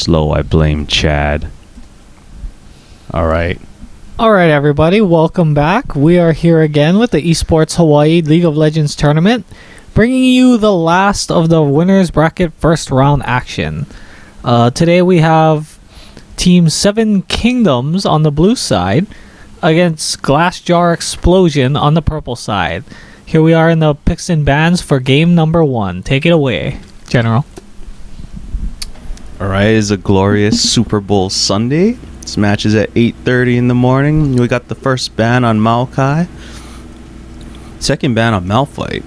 slow, I blame Chad. Alright. Alright everybody, welcome back. We are here again with the Esports Hawaii League of Legends tournament, bringing you the last of the winners bracket first round action. Today we have Team 7 Kingdoms on the blue side against GlassJarExplosion on the purple side. Here we are in the picks and bans for game number 1. Take it away, General. Alright, it's a glorious Super Bowl Sunday. This match is at 8:30 in the morning. We got the first ban on Maokai. Second ban on Malphite.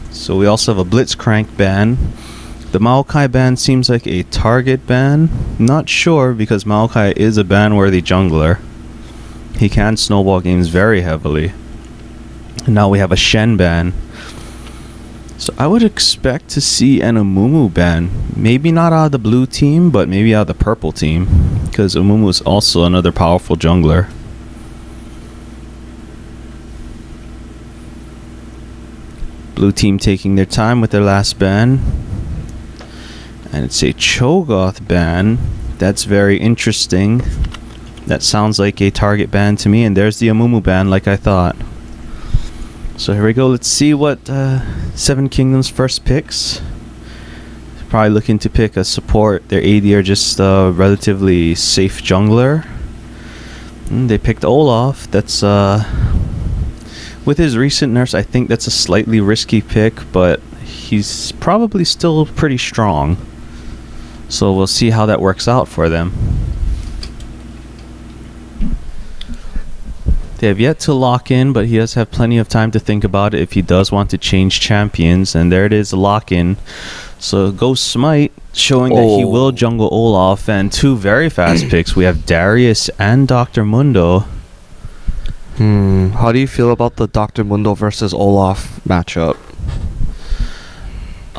So we also have a Blitzcrank ban. The Maokai ban seems like a target ban. Not sure because Maokai is a ban-worthy jungler. He can snowball games very heavily. And now we have a Shen ban. So I would expect to see an Amumu ban. Maybe not out of the blue team, but maybe out of the purple team. Because Amumu is also another powerful jungler. Blue team taking their time with their last ban. And it's a Cho'Gath ban. That's very interesting. That sounds like a target ban to me. And there's the Amumu ban like I thought. So here we go. Let's see what 7 Kingdoms first picks. Probably looking to pick a support. Their AD are just a relatively safe jungler. They picked Olaf. That's with his recent nerfs, I think that's a slightly risky pick, but he's probably still pretty strong. So we'll see how that works out for them. They have yet to lock in, but he does have plenty of time to think about it if he does want to change champions. And there it is, lock in. So go Smite, showing that he will jungle Olaf. And 2 very fast picks. We have Darius and Dr. Mundo. How do you feel about the Dr. Mundo versus Olaf matchup?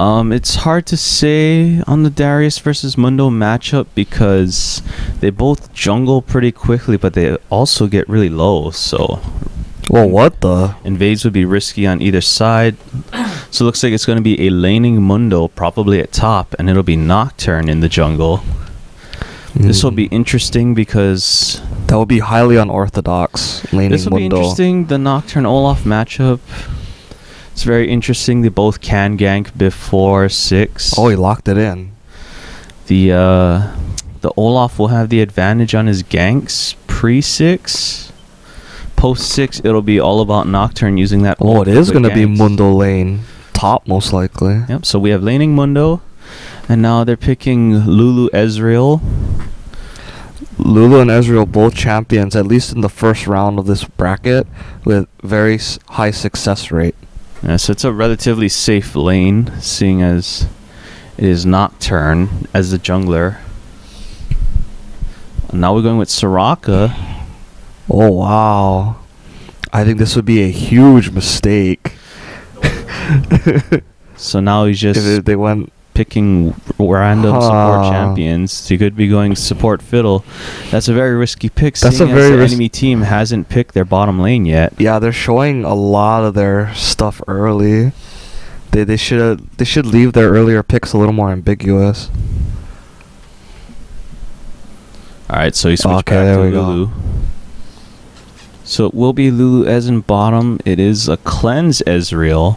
It's hard to say on the Darius versus Mundo matchup because they both jungle pretty quickly, but they also get really low. So, well, what the? Invades would be risky on either side. So it looks like it's going to be a laning Mundo probably at top, and it'll be Nocturne in the jungle. This will be interesting because that would be highly unorthodox. Laning this will be interesting. The Nocturne Olaf matchup. It's very interesting. They both can gank before 6. Oh, he locked it in. The Olaf will have the advantage on his ganks pre-6. Post-6, it'll be all about Nocturne using that. Oh, it is going to be Mundo lane. Top, most likely. Yep, so we have laning Mundo. And now they're picking Lulu Ezreal. Lulu and Ezreal both champions, at least in the first round of this bracket, with very high success rate. Yeah, so it's a relatively safe lane, seeing as it is Nocturne as the jungler. And now we're going with Soraka. Oh, wow. I think this would be a huge mistake. So now he's just if they went picking random support champions. He could be going support Fiddle. That's a very risky pick. That's a very the enemy team hasn't picked their bottom lane yet. Yeah, they're showing a lot of their stuff early. They should leave their earlier picks a little more ambiguous. All right, so he switched back to Lulu. Go. So it will be Lulu as in bottom. It is a cleanse Ezreal.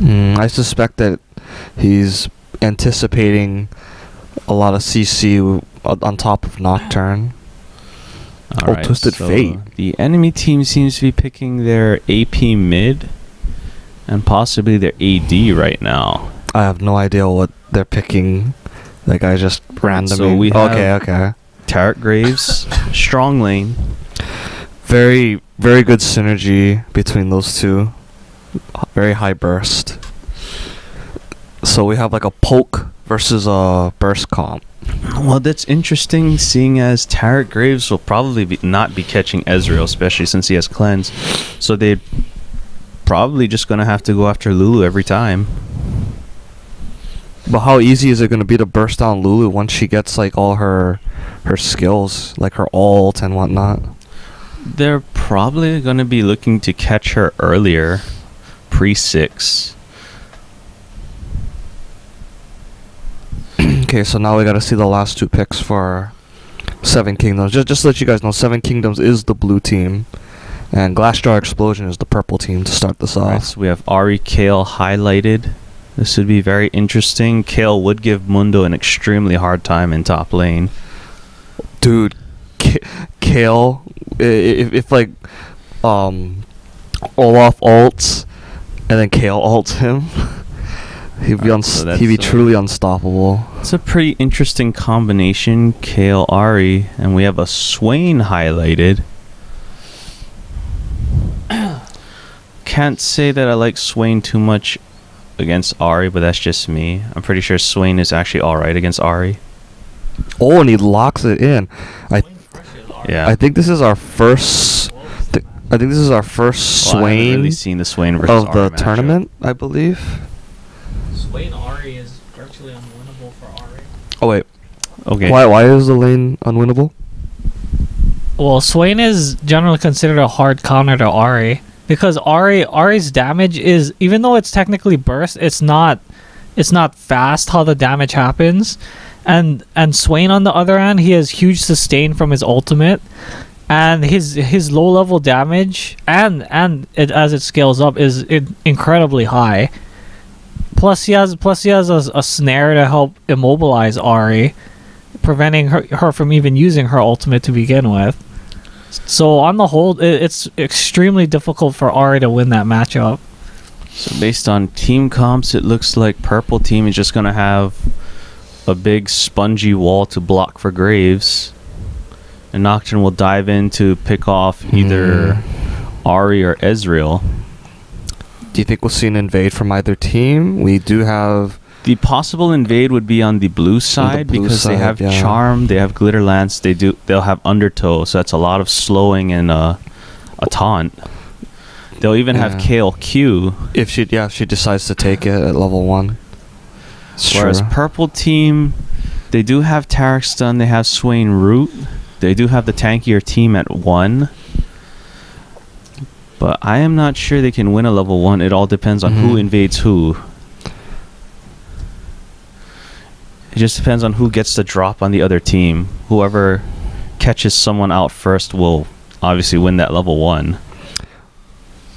I suspect that he's anticipating a lot of CC on top of Nocturne. Alright, Twisted Fate. The enemy team seems to be picking their AP mid and possibly their AD right now. I have no idea what they're picking. Like, I just randomly. So we have okay. Tarot Graves, strong lane. Very, very good synergy between those two. Very high burst. So we have like a poke versus a burst comp. Well, that's interesting, seeing as Tarot Graves will probably not be catching Ezreal, especially since he has cleanse. So they're probably just going to have to go after Lulu every time. But how easy is it going to be to burst down Lulu once she gets like all her skills, like her ult and whatnot? They're probably going to be looking to catch her earlier, pre-6. Okay, so now we gotta see the last two picks for Seven Kingdoms. Just to let you guys know, Seven Kingdoms is the blue team, and GlassJarExplosion is the purple team to start this Alright, off. so we have Ari Kale highlighted. This would be very interesting. Kale would give Mundo an extremely hard time in top lane. Dude, Kale, if like Olaf ults and then Kale ults him, he'd be he'd be truly unstoppable. It's a pretty interesting combination, Kale Ari, and we have a Swain highlighted. Can't say that I like Swain too much against Ari, but that's just me. I'm pretty sure Swain is actually alright against Ari. Oh, and he locks it in. Yeah. I think this is our first. I think this is our first Well, I haven't Swain really seen the Swain versus of the Ari matchup. tournament, I believe. Swain Ari is virtually unwinnable for Ari. Oh wait, Okay. why is the lane unwinnable? Well, Swain is generally considered a hard counter to Ari because Ari's damage is, even though it's technically burst, it's not fast how the damage happens. And Swain, on the other hand, he has huge sustain from his ultimate, and his low level damage and it, as it scales up, is incredibly high. Plus he has a snare to help immobilize Ari, preventing her from even using her ultimate to begin with. So on the whole, it's extremely difficult for Ari to win that matchup. So based on team comps, it looks like purple team is just gonna have a big spongy wall to block for Graves, and Nocturne will dive in to pick off either Ari or Ezreal. Do you think we'll see an invade from either team? We do have The possible invade would be on the blue side blue because they side, have yeah. Charm, they have Glitter Lance, they'll have Undertow, so that's a lot of slowing and a taunt. They'll even have Kale Q. if she decides to take it at level 1. Whereas purple team, they do have Tarek Stun, they have Swain Root, they do have the tankier team at 1. But I am not sure they can win a level 1. It all depends on who invades who. It just depends on who gets the drop on the other team. Whoever catches someone out first will obviously win that level 1.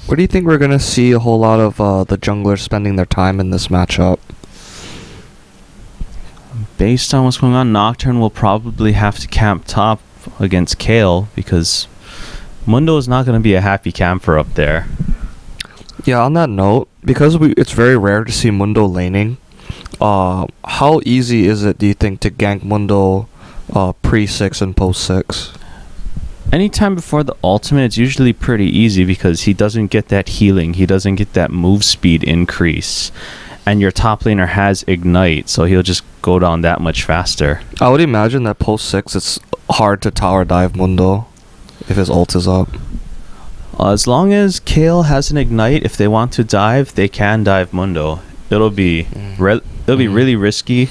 Where do you think we're going to see a whole lot of the junglers spending their time in this matchup? Based on what's going on, Nocturne will probably have to camp top against Kale because Mundo is not going to be a happy camper up there. Yeah, on that note, because it's very rare to see Mundo laning, how easy is it, do you think, to gank Mundo pre-6 and post-6? Anytime before the ultimate, it's usually pretty easy because he doesn't get that healing. He doesn't get that move speed increase. And your top laner has Ignite, so he'll just go down that much faster. I would imagine that post-6 it's hard to tower dive Mundo if his ult is up. As long as Kale has an Ignite, if they want to dive, they can dive Mundo. It'll be really risky.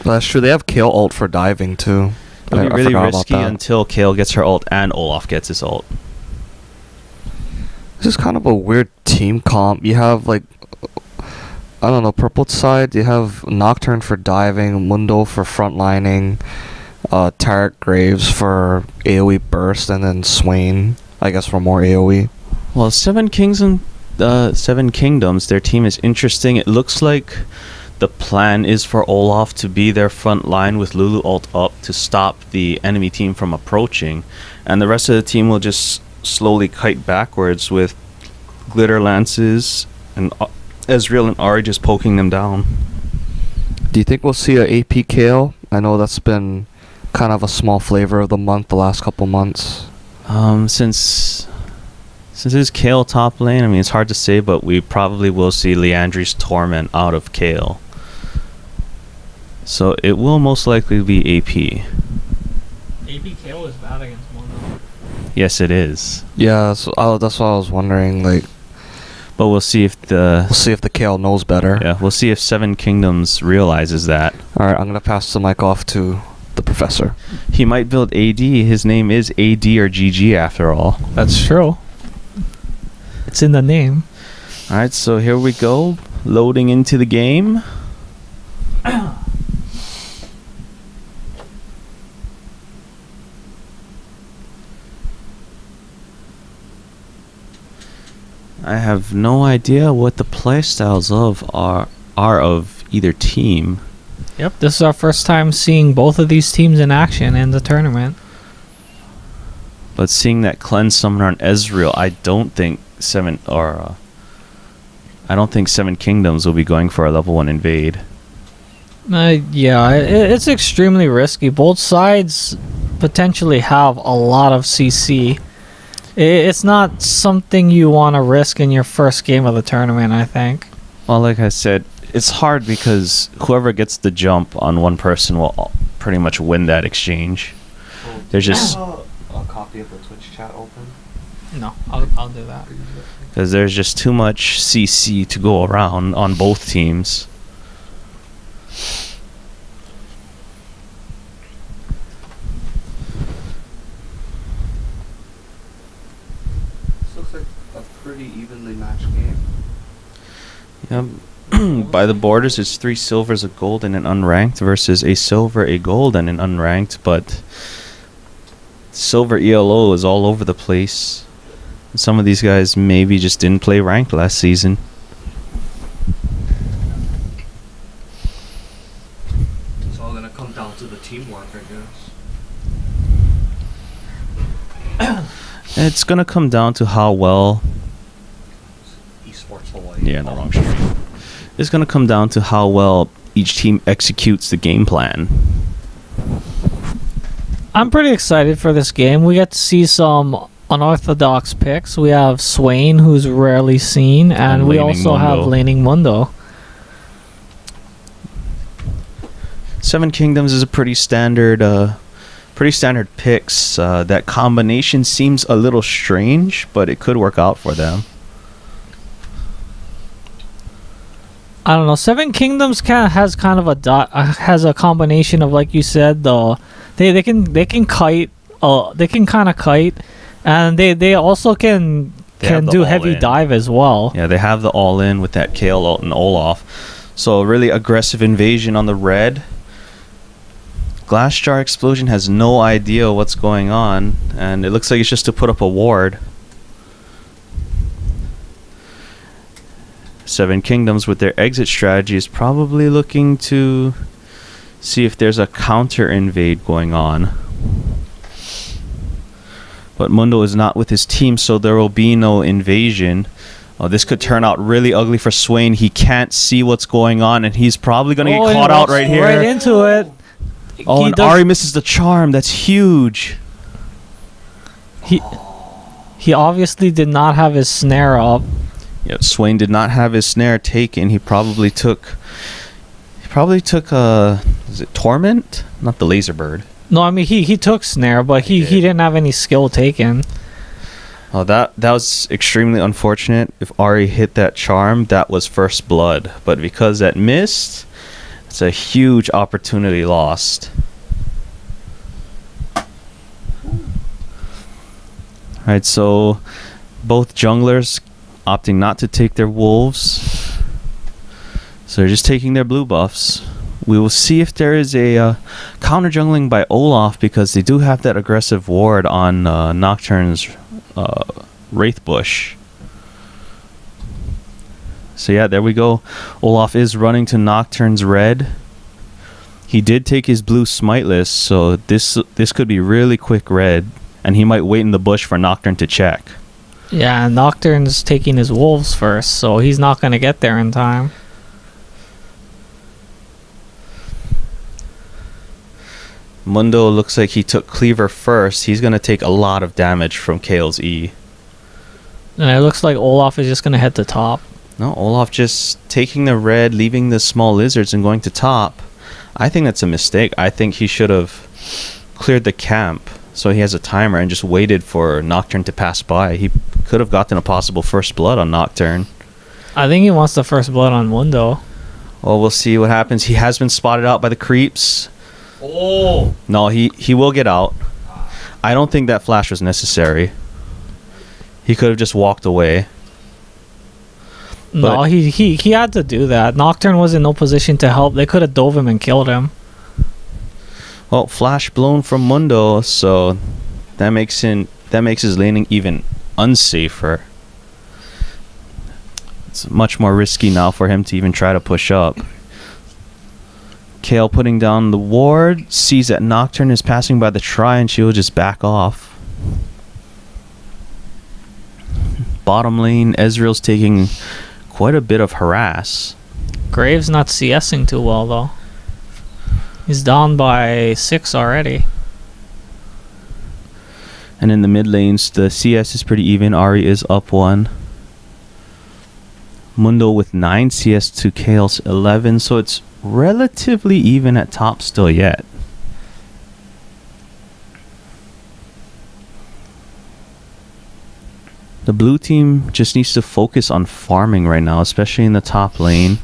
That's true. They have Kale ult for diving too. It'll be really risky until Kale gets her ult and Olaf gets his ult. This is kind of a weird team comp. You have like, I don't know, purple side. You have Nocturne for diving, Mundo for frontlining, Tarek Graves for AoE burst, and then Swain, I guess, for more AoE. Well, Seven Kingdoms, their team is interesting. It looks like the plan is for Olaf to be their front line with Lulu ult up to stop the enemy team from approaching, and the rest of the team will just slowly kite backwards with Glitter Lances and Ezreal and Ari just poking them down. Do you think we'll see a AP Kale? I know that's been kind of a small flavor of the month the last couple months. Since it's Kale top lane, I mean, it's hard to say, but we probably will see Leandri's Torment out of Kale. So it will most likely be AP. AP Kale is bad against Mono. Yes, it is. Yeah, so, that's what I was wondering. Like, but we'll see if the Kale knows better. Yeah, we'll see if Seven Kingdoms realizes that. All right, I'm gonna pass the mic off to the professor. He might build AD. His name is AD or GG after all. That's true. It's in the name. All right, so here we go, loading into the game. I have no idea what the playstyles are of either team. Yep, this is our first time seeing both of these teams in action in the tournament. But seeing that cleanse summoner on Ezreal, I don't think Seven Kingdoms will be going for a level 1 invade. Yeah, it's extremely risky. Both sides potentially have a lot of CC. It's not something you want to risk in your first game of the tournament, I think. Well, like I said, it's hard because whoever gets the jump on one person will pretty much win that exchange. There's just a copy of the Twitch chat open. No, I'll do that. Because there's just too much CC to go around on both teams. This looks like a pretty evenly matched game. Yep. By the borders, it's 3 silvers, a gold, and an unranked versus a silver, a gold, and an unranked. But silver ELO is all over the place. Some of these guys maybe just didn't play ranked last season. It's all gonna come down to the teamwork, I guess. It's gonna come down to how well. eSportsHI. Yeah, in the wrong stream. It's gonna come down to how well each team executes the game plan. I'm pretty excited for this game. We get to see some unorthodox picks. We have Swain, who's rarely seen, and we Laning also have Mundo. Laning Mundo. Seven Kingdoms is a pretty standard picks. That combination seems a little strange, but it could work out for them. I don't know. Seven Kingdoms has kind of has a combination of, like you said, they can kite. They can kind of kite, and they also can have the do heavy all-in. dive as well. Yeah, they have the all-in with that Kayle ult and Olaf. So a really aggressive invasion on the red. GlassJarExplosion has no idea what's going on, and it looks like it's just to put up a ward. Seven Kingdoms with their exit strategy is probably looking to see if there's a counter invade going on. But Mundo is not with his team, so there will be no invasion. Oh, this could turn out really ugly for Swain. He can't see what's going on, and he's probably going to get caught out right here. Right into it. Oh, and Ari misses the charm. That's huge. He obviously did not have his snare up. Yeah, Swain did not have his snare taken. He probably took is it Torment? Not the laser bird. No, I mean he took snare, but he didn't have any skill taken. Oh, that was extremely unfortunate. If Ari hit that charm, that was first blood. But because that missed, it's a huge opportunity lost. Alright, so both junglers opting not to take their wolves. So they're just taking their blue buffs. We will see if there is a counter jungling by Olaf, because they do have that aggressive ward on Nocturne's Wraith Bush. So yeah, there we go. Olaf is running to Nocturne's red. He did take his blue smiteless, so this could be really quick red, and he might wait in the bush for Nocturne to check. Yeah, and Nocturne's taking his wolves first, so he's not going to get there in time. Mundo looks like he took Cleaver first. He's going to take a lot of damage from Kayle's E. And it looks like Olaf is just going to head to top. No, Olaf just taking the red, leaving the small lizards and going to top. I think that's a mistake. I think he should have cleared the camp so he has a timer and just waited for Nocturne to pass by. He could have gotten a possible first blood on Nocturne. I think he wants the first blood on Mundo. Well, we'll see what happens. He has been spotted out by the creeps. Oh! No, he will get out. I don't think that flash was necessary. He could have just walked away. No, he had to do that. Nocturne was in no position to help. They could have dove him and killed him. Well, flash blown from Mundo, so that makes his laning even unsafer. It's much more risky now for him to even try to push up. Kale putting down the ward, sees that Nocturne is passing by the try, and she will just back off. Bottom lane, Ezreal's taking quite a bit of harass. Graves not CSing too well though. He's down by 6 already. And in the mid lanes, the CS is pretty even. Ahri is up 1. Mundo with 9 CS to Kale's 11, so it's relatively even at top still yet. The blue team just needs to focus on farming right now, especially in the top lane.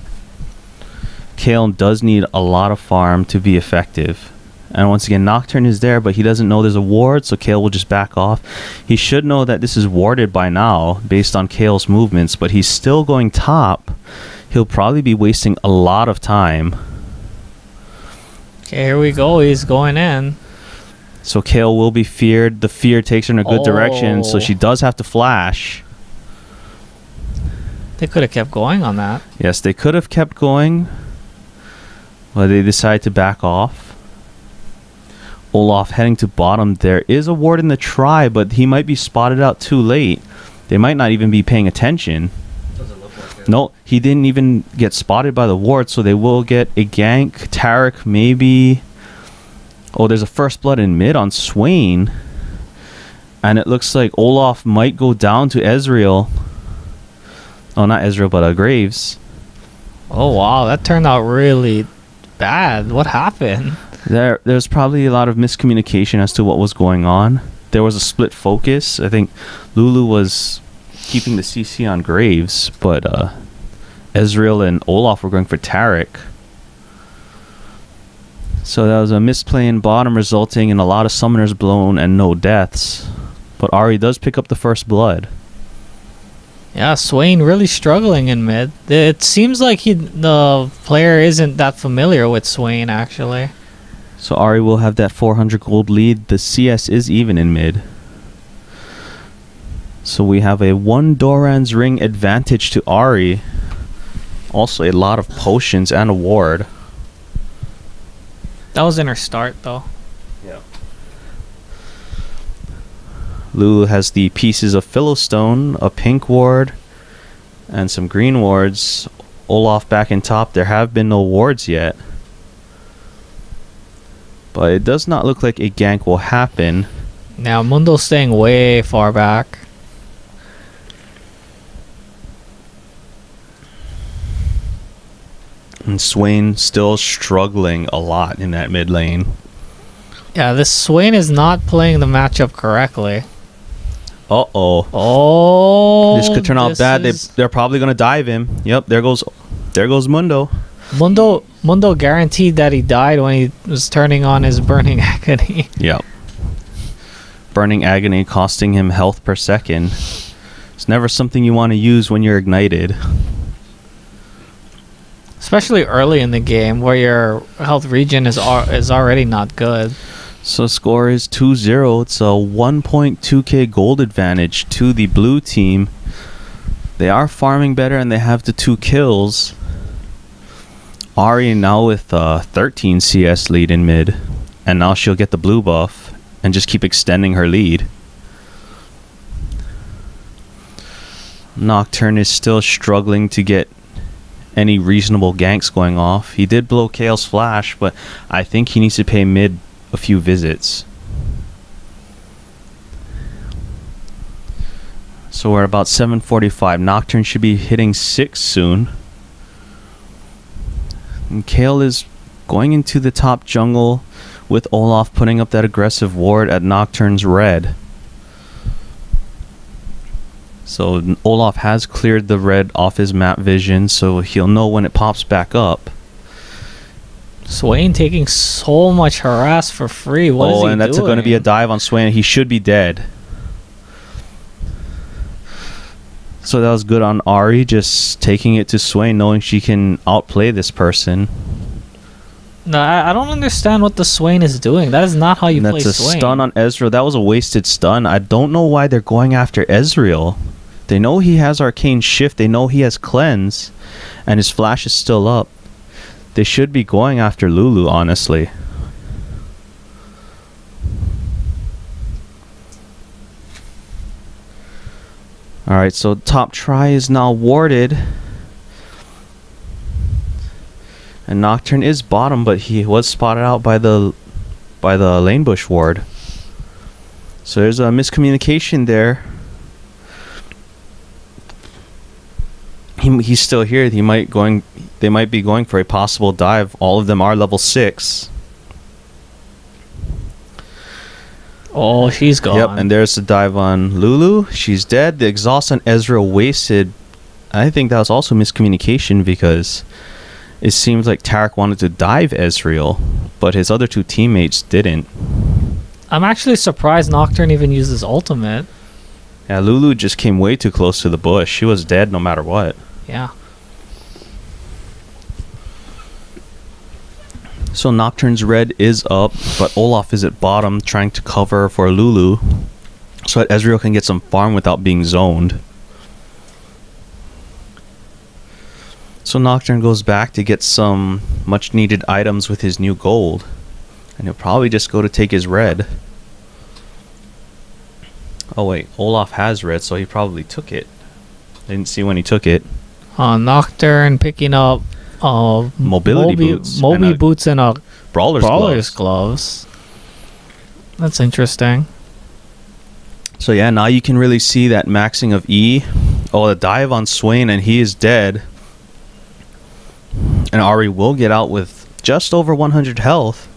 Kale does need a lot of farm to be effective. And once again, Nocturne is there, but he doesn't know there's a ward, so Kale will just back off. He should know that this is warded by now, based on Kale's movements, but he's still going top. He'll probably be wasting a lot of time. Okay, here we go. He's going in. So Kale will be feared. The fear takes her in a good direction, so she does have to flash. They could have kept going on that. Yes, they could have kept going, but they decide to back off. Olaf heading to bottom. There is a ward in the try, but he might be spotted out too late. They might not even be paying attention. Doesn't look like it. No, he didn't even get spotted by the ward, so they will get a gank. Tarek maybe. Oh, there's a first blood in mid on Swain. And it looks like Olaf might go down to Ezreal. Oh, not Ezreal, but Graves. Oh, wow. That turned out really bad. What happened? There's probably a lot of miscommunication as to what was going on. There was a split focus. I think Lulu was keeping the CC on Graves, but Ezreal and Olaf were going for Tarek. So that was a misplay in bottom, resulting in a lot of summoners blown and no deaths. But Ahri does pick up the first blood. Yeah, Swain really struggling in mid. It seems like the player isn't that familiar with Swain, actually. So Ahri will have that 400 gold lead. The CS is even in mid. So we have a 1 Doran's Ring advantage to Ahri. Also a lot of potions and a ward. That was in her start, though. Yeah. Lulu has the pieces of Philostone, a pink ward, and some green wards. Olaf back in top. There have been no wards yet. But it does not look like a gank will happen. Now, Mundo's staying way far back. And Swain still struggling a lot in that mid lane. Yeah, this Swain is not playing the matchup correctly. Uh-oh. Oh, This could turn out bad. They're probably going to dive him. Yep, there goes Mundo. Mundo guaranteed that he died when he was turning on his Burning Agony. Yep. Burning Agony costing him health per second. It's never something you want to use when you're ignited. Especially early in the game where your health regen is already not good. So score is 2-0. It's a 1.2k gold advantage to the blue team. They are farming better and they have the 2 kills. Ahri now with 13 CS lead in mid. And now she'll get the blue buff and just keep extending her lead. Nocturne is still struggling to get any reasonable ganks going off. He did blow Kale's flash, but I think he needs to pay mid a few visits. So we're about 7:45. Nocturne should be hitting 6 soon. And Kale is going into the top jungle with Olaf putting up that aggressive ward at Nocturne's red. So Olaf has cleared the red off his map vision, so he'll know when it pops back up. Swain taking so much harass for free. What is he doing? And that's going to be a dive on Swain. He should be dead. So that was good on Ahri, just taking it to Swain, knowing she can outplay this person. No, I don't understand what the Swain is doing. That is not how you play Swain. That's a stun on Ezreal. That was a wasted stun. I don't know why they're going after Ezreal. They know he has Arcane Shift. They know he has Cleanse. And his flash is still up. They should be going after Lulu, honestly. Alright, so top try is now warded. And Nocturne is bottom, but he was spotted out by the lane bush ward. So there's a miscommunication there. He's still here. They might be going for a possible dive. All of them are level 6. Oh, she's gone. Yep, and there's the dive on Lulu. She's dead. The exhaust on Ezreal wasted. I think that was also miscommunication because it seems like Tarek wanted to dive Ezreal, but his other 2 teammates didn't. I'm actually surprised Nocturne even uses ultimate. Yeah, Lulu just came way too close to the bush. She was dead no matter what. Yeah. So Nocturne's red is up, but Olaf is at bottom trying to cover for Lulu so that Ezreal can get some farm without being zoned. So Nocturne goes back to get some much needed items with his new gold. And he'll probably just go to take his red. Oh wait, Olaf has red, so he probably took it. I didn't see when he took it. Nocturne picking up mobility boots. Moby boots and a brawler's gloves. That's interesting. So yeah, now you can really see that maxing of E. Oh, the dive on Swain, and he is dead. And Ari will get out with just over 100 health.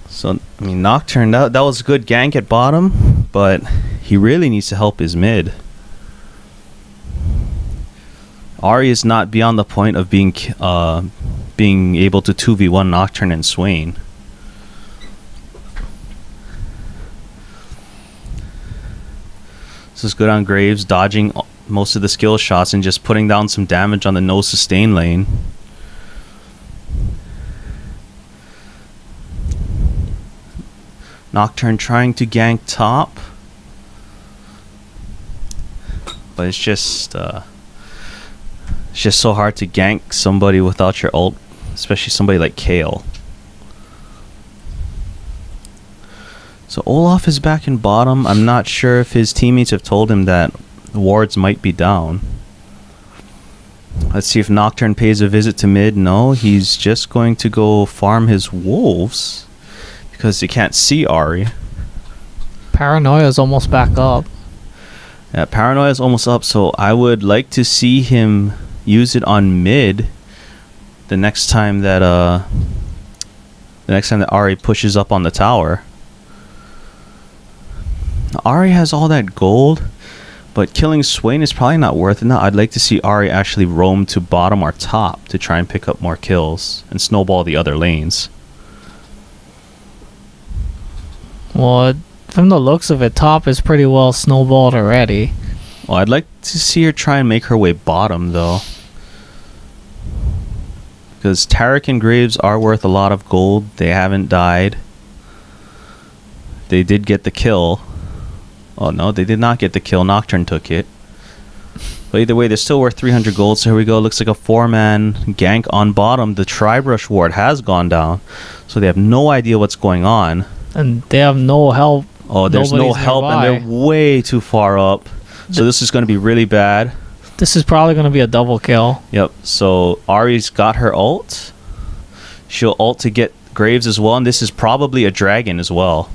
So, I mean, Nocturne, that was a good gank at bottom, but he really needs to help his mid. Ari is not beyond the point of being able to 2v1 Nocturne and Swain. This is good on Graves, dodging most of the skill shots and just putting down some damage on the no sustain lane. Nocturne trying to gank top, but it's just so hard to gank somebody without your ult, especially somebody like Kale. So Olaf is back in bottom. I'm not sure if his teammates have told him that wards might be down. Let's see if Nocturne pays a visit to mid. No, he's just going to go farm his wolves because he can't see Ari. Paranoia is almost back up. Yeah, Paranoia is almost up, so I would like to see him use it on mid the next time that Ari pushes up on the tower. Ari has all that gold, but killing Swain is probably not worth it now. I'd like to see Ari actually roam to bottom or top to try and pick up more kills and snowball the other lanes. Well, from the looks of it, top is pretty well snowballed already. Well, I'd like to see her try and make her way bottom, though. Because Tarek and Graves are worth a lot of gold. They haven't died. They did get the kill. Oh, no, they did not get the kill. Nocturne took it. But either way, they're still worth 300 gold. So here we go. Looks like a 4-man gank on bottom. The Tribrush ward has gone down. So they have no idea what's going on. And they have no help. Oh, there's no help, and they're way too far up. So this is going to be really bad. This is probably going to be a double kill. Yep. So Ari's got her ult. She'll ult to get Graves as well, and this is probably a dragon as well.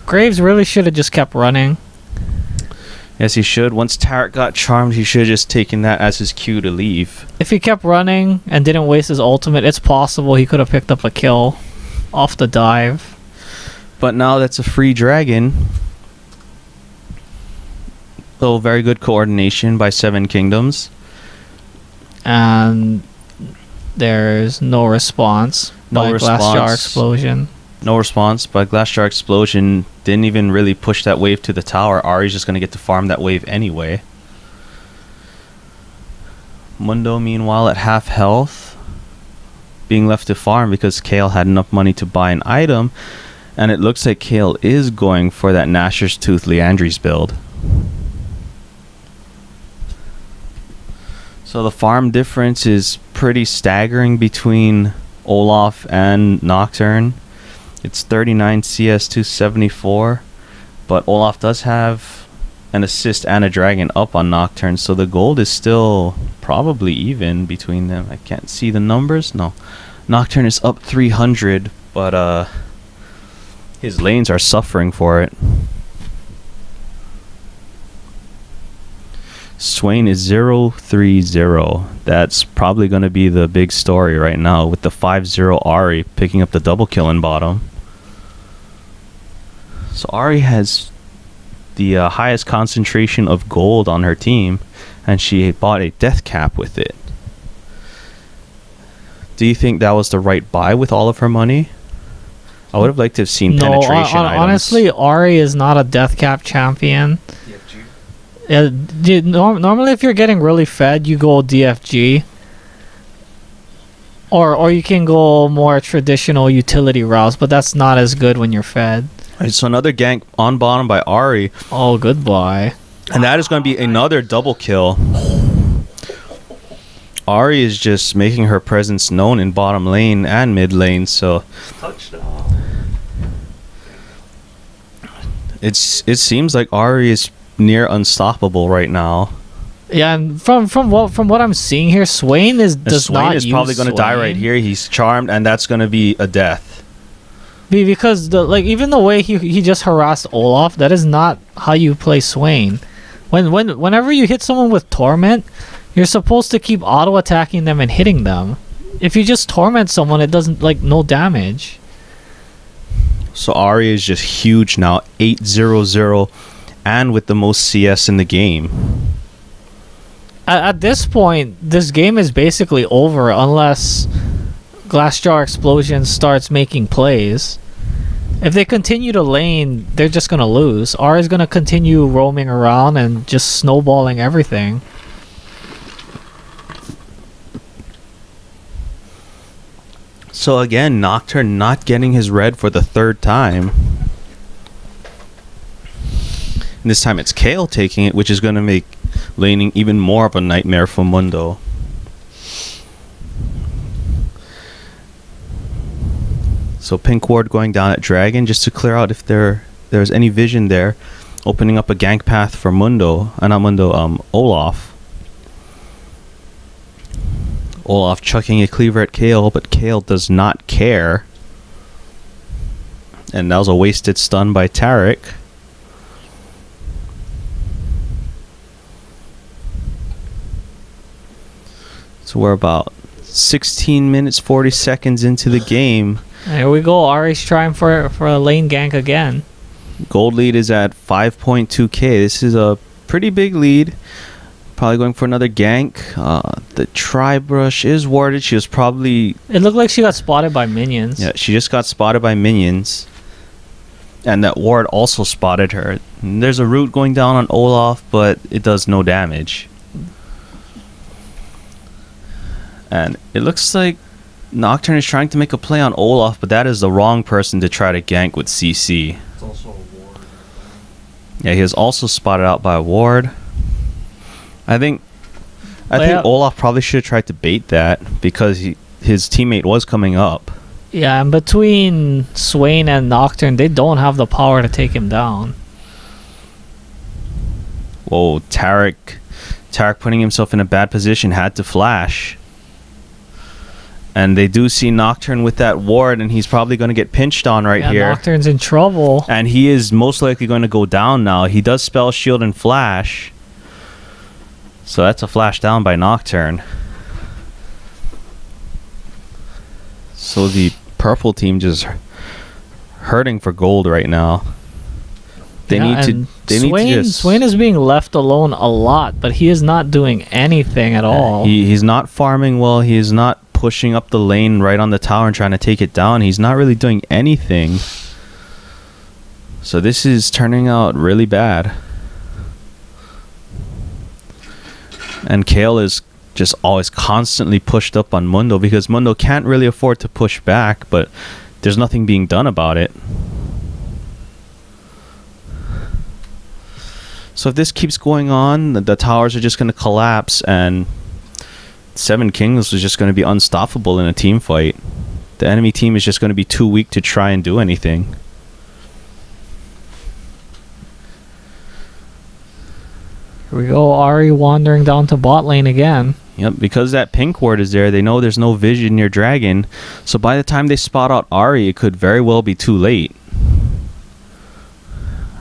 Graves really should have just kept running. Yes, he should. Once Tarek got charmed, he should have just taken that as his cue to leave. If he kept running and didn't waste his ultimate, it's possible he could have picked up a kill off the dive. But now that's a free dragon. So very good coordination by Seven Kingdoms. And there's no response by GlassJarExplosion. No response, but GlassJarExplosion didn't even really push that wave to the tower. Ari's just going to get to farm that wave anyway. Mundo, meanwhile, at half health, being left to farm because Kale had enough money to buy an item. And it looks like Kale is going for that Gnasher's Tooth Leandry's build. So the farm difference is pretty staggering between Olaf and Nocturne. It's 39 CS to 74, but Olaf does have an assist and a dragon up on Nocturne, so the gold is still probably even between them. I can't see the numbers. No, Nocturne is up 300, but his lanes are suffering for it. Swain is 0-3-0. That's probably going to be the big story right now, with the 5-0 Ari picking up the double kill in bottom. So Ari has the highest concentration of gold on her team, and she bought a death cap with it. Do you think that was the right buy with all of her money? I would have liked to have seen penetration items. Honestly, Ari is not a death cap champion. Normally, if you're getting really fed, you go DFG. Or you can go more traditional utility routes, but that's not as good when you're fed. Alright, so another gank on bottom by Ari. Oh, goodbye. And that is going to be another double kill. Ari is just making her presence known in bottom lane and mid lane, so it seems like Ari is near unstoppable right now. Yeah, and from what I'm seeing here, Swain is probably going to die right here. He's charmed, and that's going to be a death. Because even the way he just harassed Olaf, that is not how you play Swain. Whenever you hit someone with Torment, you're supposed to keep auto attacking them and hitting them. If you just torment someone, it doesn't no damage. So Ari is just huge now, 8-0-0, and with the most CS in the game. At this point, this game is basically over unless GlassJarExplosion starts making plays. If they continue to lane, they're just going to lose. R is going to continue roaming around and just snowballing everything. So again, Nocturne not getting his red for the third time. And this time it's Kale taking it, which is going to make laning even more of a nightmare for Mundo. So Pink Ward going down at Dragon just to clear out if there's any vision there, opening up a gank path for Mundo, not Mundo, Olaf. Olaf chucking a cleaver at Kale, but Kale does not care. And that was a wasted stun by Tarek. So we're about 16 minutes 40 seconds into the game. Here we go. Ari's trying for a lane gank again. Gold lead is at 5.2k. This is a pretty big lead. Probably going for another gank. The tri-brush is warded. She was probably... It looked like she got spotted by minions. Yeah, she just got spotted by minions. And that ward also spotted her. And there's a root going down on Olaf, but it does no damage. And it looks like Nocturne is trying to make a play on Olaf, but that is the wrong person to try to gank with CC. It's also a ward. Yeah, he is also spotted out by a ward. I think Olaf probably should have tried to bait that because his teammate was coming up. Yeah, and between Swain and Nocturne, they don't have the power to take him down. Whoa, Tarek putting himself in a bad position, had to flash. And they do see Nocturne with that ward, and he's probably going to get pinched on right here. Nocturne's in trouble. And he is most likely going to go down now. He does spell shield and flash. So that's a flash down by Nocturne. So the purple team just hurting for gold right now. Swain is being left alone a lot, but he is not doing anything at all. He's not farming well. He is not pushing up the lane right on the tower and trying to take it down. He's not really doing anything. So this is turning out really bad. And Kale is just always constantly pushed up on Mundo because Mundo can't really afford to push back, but there's nothing being done about it. So if this keeps going on, the towers are just going to collapse, and Seven Kings is just going to be unstoppable in a team fight. The enemy team is just going to be too weak to try and do anything. Here we go, Ahri wandering down to bot lane again. Yep, because that pink ward is there, they know there's no vision near Dragon. So by the time they spot out Ahri, it could very well be too late.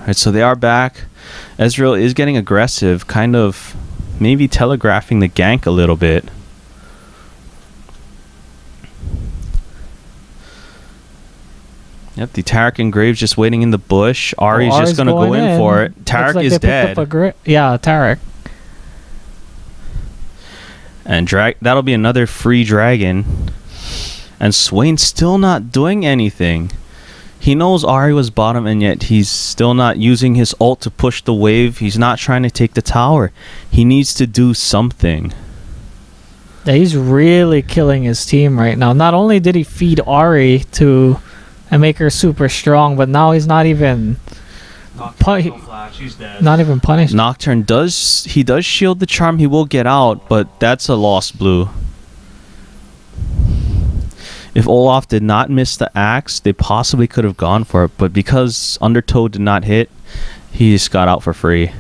Alright, so they are back. Ezreal is getting aggressive, kind of maybe telegraphing the gank a little bit. Yep, the Taric and Graves just waiting in the bush. Ahri's just going to go in for it. Taric like is dead. Yeah, Taric. And that'll be another free dragon. And Swain's still not doing anything. He knows Ahri was bottom, and yet he's still not using his ult to push the wave. He's not trying to take the tower. He needs to do something. Yeah, he's really killing his team right now. Not only did he feed Ahri and make her super strong, but now he's not even not even punished. Nocturne does shield the charm. He will get out, but that's a lost blue. If Olaf did not miss the axe, they possibly could have gone for it, but because Undertow did not hit, he just got out for free.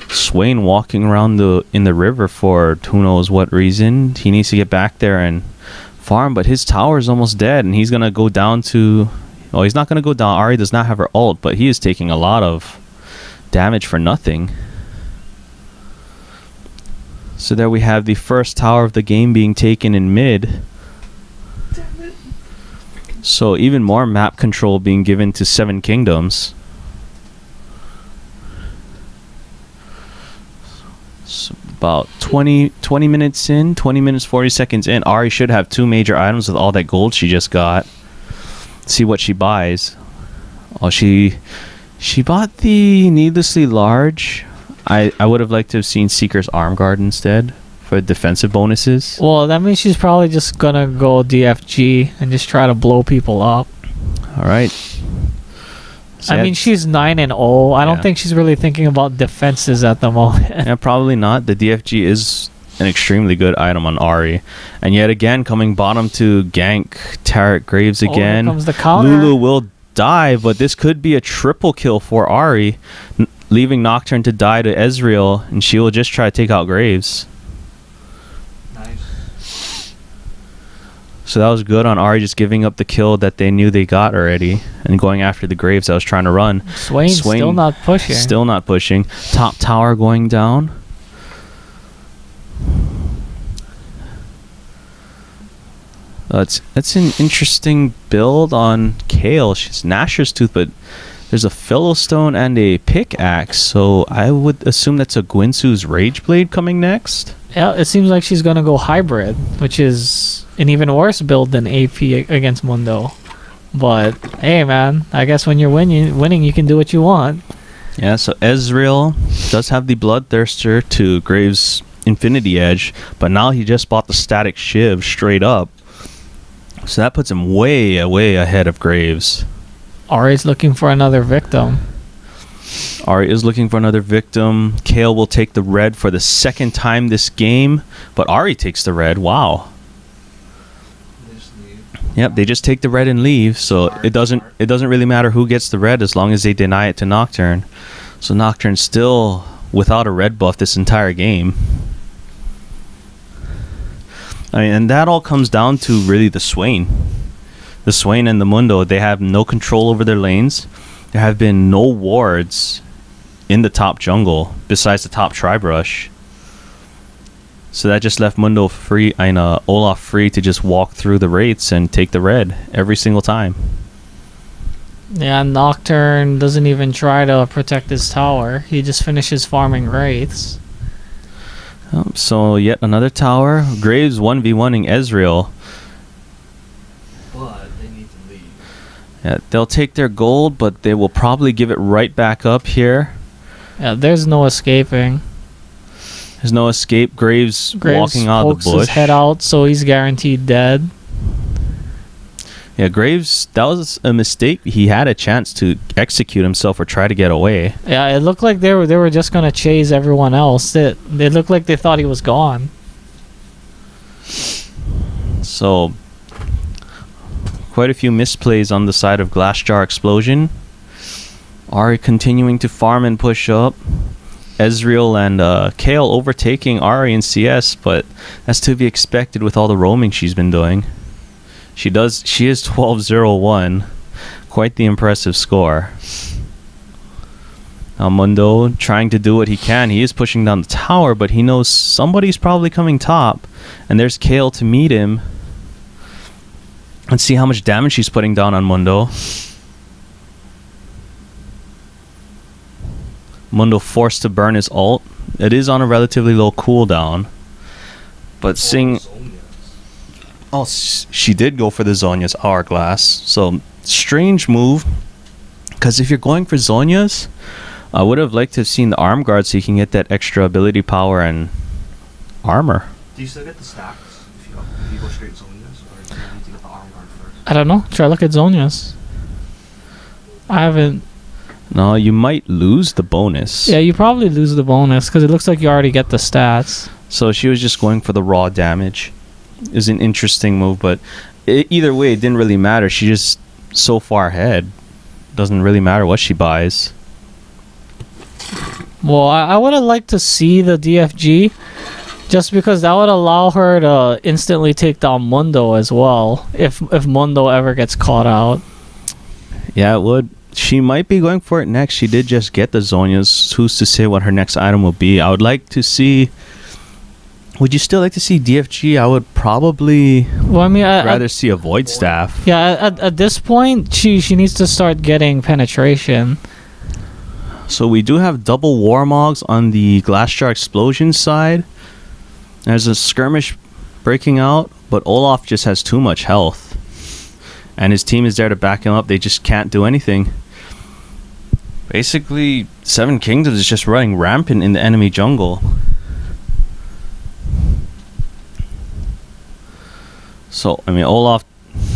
Swain walking around in the river for who knows what reason. He needs to get back there and farm, but his tower is almost dead, and he's gonna go down to... Oh, he's not gonna go down. Ahri does not have her ult, but he is taking a lot of damage for nothing. So there we have the first tower of the game being taken in mid. So even more map control being given to Seven Kingdoms. So about 20 minutes in, 20 minutes 40 seconds in, Ahri should have 2 major items with all that gold she just got. See what she buys. Oh, she bought the needlessly large. I would have liked to have seen Seeker's Arm Guard instead for defensive bonuses. Well, that means she's probably just gonna go DFG and just try to blow people up. Alright. So I mean, she's 9-0. I don't think she's really thinking about defenses at the moment. Yeah, probably not. The DFG is an extremely good item on Ahri. And yet again, coming bottom to gank Taric Graves again. Here comes the counter. Lulu will die, but this could be a triple kill for Ahri, leaving Nocturne to die to Ezreal, and she will just try to take out Graves. So that was good on Ahri, just giving up the kill that they knew they got already and going after the Graves that was trying to run. Swain still not pushing. Still not pushing. Top tower going down. That's an interesting build on Kayle. She's Nashor's Tooth, but there's a Philostone and a pickaxe, so I would assume that's a Gwynsu's Rage Blade coming next. Yeah, it seems like she's gonna go hybrid, which is an even worse build than AP against Mundo. But hey, man, I guess when you're winning, you can do what you want. Yeah, so Ezreal does have the Bloodthirster to Graves' Infinity Edge, but now he just bought the Static Shiv straight up. So that puts him way, way ahead of Graves. Ahri's looking for another victim. Ahri is looking for another victim. Kayle will take the red for the second time this game, but Ahri takes the red. Wow. Yep, they just take the red and leave, so it doesn't really matter who gets the red as long as they deny it to Nocturne. So Nocturne's still without a red buff this entire game. I mean, and that all comes down to really the Swain. The Swain and the Mundo, they have no control over their lanes. There have been no wards in the top jungle besides the top Tribrush. So that just left Mundo free, Olaf free to just walk through the wraiths and take the red every single time. Yeah, Nocturne doesn't even try to protect his tower. He just finishes farming wraiths. So yet another tower. Graves 1v1ing Ezreal. But they need to leave. Yeah, they'll take their gold, but they will probably give it right back up here. Yeah, there's no escaping. There's no escape. Graves walking out of the bush. His head out, so he's guaranteed dead. Yeah, Graves, that was a mistake. He had a chance to execute himself or try to get away. Yeah, it looked like they were just gonna chase everyone else. They looked like they thought he was gone. So, quite a few misplays on the side of GlassJarExplosion. Ari continuing to farm and push up. Ezreal and Kale overtaking Ari in CS, but that's to be expected with all the roaming she's been doing. She is 12-0-1. Quite the impressive score. Now Mundo trying to do what he can. He is pushing down the tower, but he knows somebody's probably coming top. And there's Kale to meet him. Let's see how much damage she's putting down on Mundo. Mundo forced to burn his ult. It is on a relatively low cooldown. But seeing... Oh, she did go for the Zhonya's Hourglass. So, strange move. Because if you're going for Zhonya's, I would have liked to have seen the arm guard so you can get that extra ability power and armor. Do you still get the stacks if you go straight Zhonya's, or do you need to get the arm guard first? I don't know. Try look at Zhonya's. I haven't... No, you might lose the bonus. Yeah, you probably lose the bonus because it looks like you already get the stats. So she was just going for the raw damage. It was an interesting move, but either way, it didn't really matter. She just so far ahead. Doesn't really matter what she buys. Well, I would have liked to see the DFG, just because that would allow her to instantly take down Mundo as well, if Mundo ever gets caught out. Yeah, it would. She might be going for it next. She did just get the Zhonya's. Who's to say what her next item will be? I would like to see... Would you still like to see DFG? I would probably rather see a Void Staff. Yeah, at this point, she needs to start getting penetration. So we do have double Warmogs on the GlassJarExplosion side. There's a skirmish breaking out, but Olaf just has too much health. And his team is there to back him up. They just can't do anything. Basically, Seven Kingdoms is just running rampant in the enemy jungle. So, I mean, Olaf,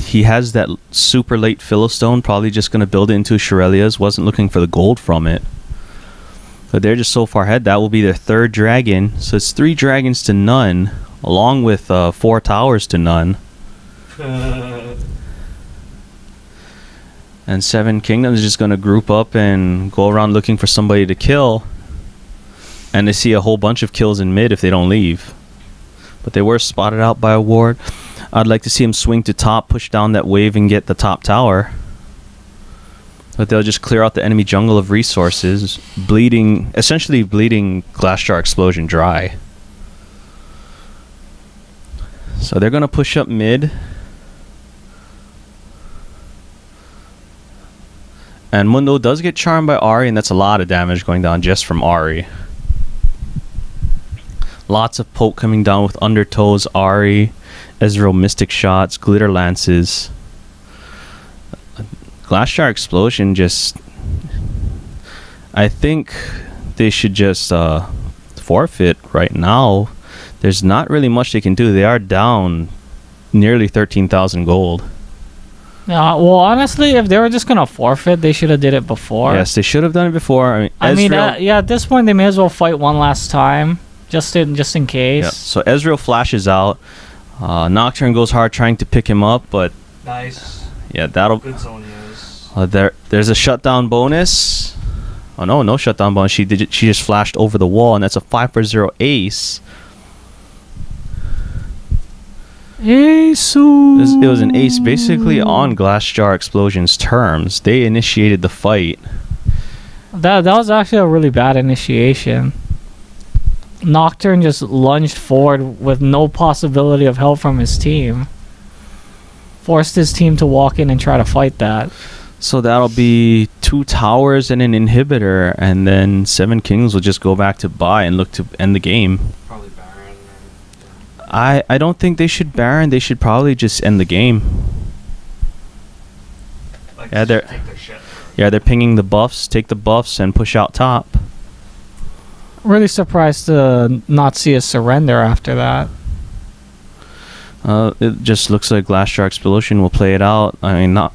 he has that super late Philistone, probably just going to build it into Shirelia's, wasn't looking for the gold from it. But they're just so far ahead, that will be their third dragon. So it's 3 dragons to none, along with 4 towers to none. And Seven Kingdoms is just going to group up and go around looking for somebody to kill. And they see a whole bunch of kills in mid if they don't leave. But they were spotted out by a ward. I'd like to see him swing to top, push down that wave, and get the top tower. But they'll just clear out the enemy jungle of resources, essentially bleeding GlassJarExplosion dry. So they're going to push up mid. And Mundo does get charmed by Ahri, and that's a lot of damage going down just from Ahri. Lots of poke coming down with Undertows, Ahri, Ezreal Mystic Shots, Glitter Lances. GlassJarExplosion just... I think they should just forfeit right now. There's not really much they can do. They are down nearly 13,000 gold. Yeah, well, honestly, if they were just gonna forfeit, they should have did it before. Yes, they should have done it before. Yeah, at this point, they may as well fight one last time, just in case. Yeah. So Ezreal flashes out. Nocturne goes hard trying to pick him up, but Nice. yeah, that'll. Good Zhonya's. There's a shutdown bonus. Oh no shutdown bonus. She just flashed over the wall, and that's a 5-for-0 ace. Ace. It was an ace basically on GlassJarExplosion's terms. They initiated the fight. That was actually a really bad initiation. Nocturne just lunged forward with no possibility of help from his team. Forced his team to walk in and try to fight that. So that'll be 2 towers and an inhibitor, and then Seven Kings will just go back to buy and look to end the game. Probably Baron. I don't think they should Baron. They should probably just end the game. Like, Yeah, take their shit. Yeah, they're pinging the buffs, take the buffs, and push out top. Really surprised to not see a surrender after that. It just looks like GlassJarExplosion will play it out. I mean, not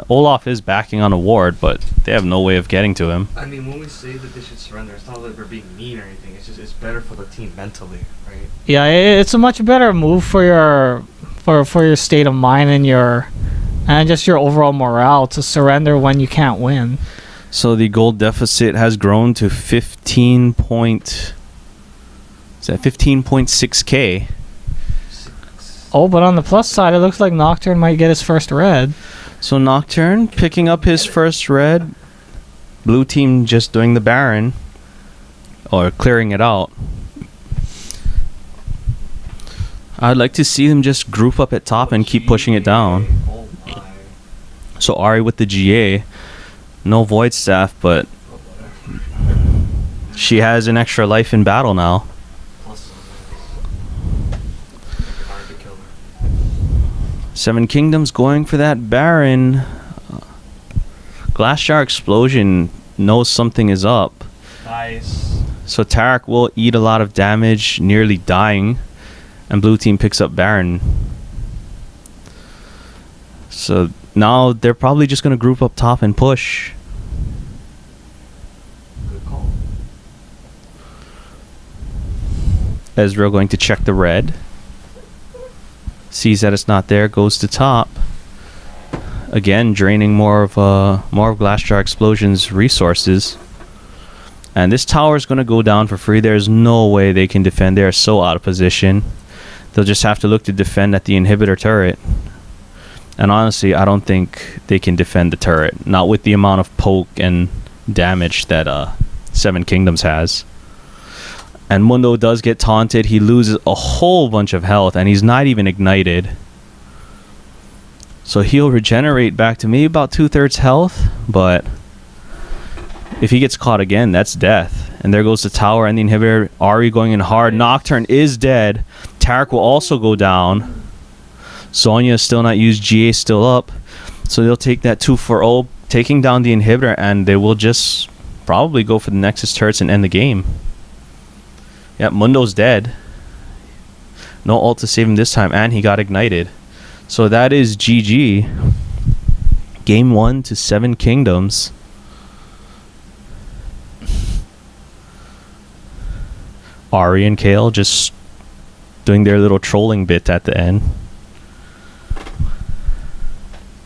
Olaf is backing on a ward, but they have no way of getting to him. I mean, when we say that they should surrender, it's not like we're being mean or anything. It's just it's better for the team mentally, right? Yeah, it's a much better move for your state of mind and just your overall morale to surrender when you can't win. So the gold deficit has grown to 15.6k. Oh, but on the plus side, it looks like Nocturne might get his first red. So Nocturne picking up his first red. Blue team just doing the Baron. Or clearing it out. I'd like to see them just group up at top and keep pushing it down. So Ari with the GA. No Void Staff, but she has an extra life in battle now. Seven Kingdoms going for that Baron. GlassJarExplosion knows something is up. Nice. So Tarek will eat a lot of damage, nearly dying. And blue team picks up Baron. So now they're probably just going to group up top and push. Good call. Ezreal going to check the red. Sees that it's not there, goes to top. Again, draining more of GlassJarExplosion's resources. And this tower is going to go down for free. There's no way they can defend. They are so out of position. They'll just have to look to defend at the inhibitor turret. And honestly, I don't think they can defend the turret. Not with the amount of poke and damage that Seven Kingdoms has. And Mundo does get taunted. He loses a whole bunch of health, and he's not even ignited. So he'll regenerate back to maybe about 2/3 health, but if he gets caught again, that's death. And there goes the tower and the inhibitor. Ari going in hard. Nocturne is dead. Tarek will also go down. Sonya is still not used. GA still up. So they'll take that 2-for-0, taking down the inhibitor, and they will just probably go for the Nexus turrets and end the game. Yeah, Mundo's dead. No ult to save him this time, and he got ignited. So that is GG. Game 1 to Seven Kingdoms. Ari and Kale just doing their little trolling bit at the end.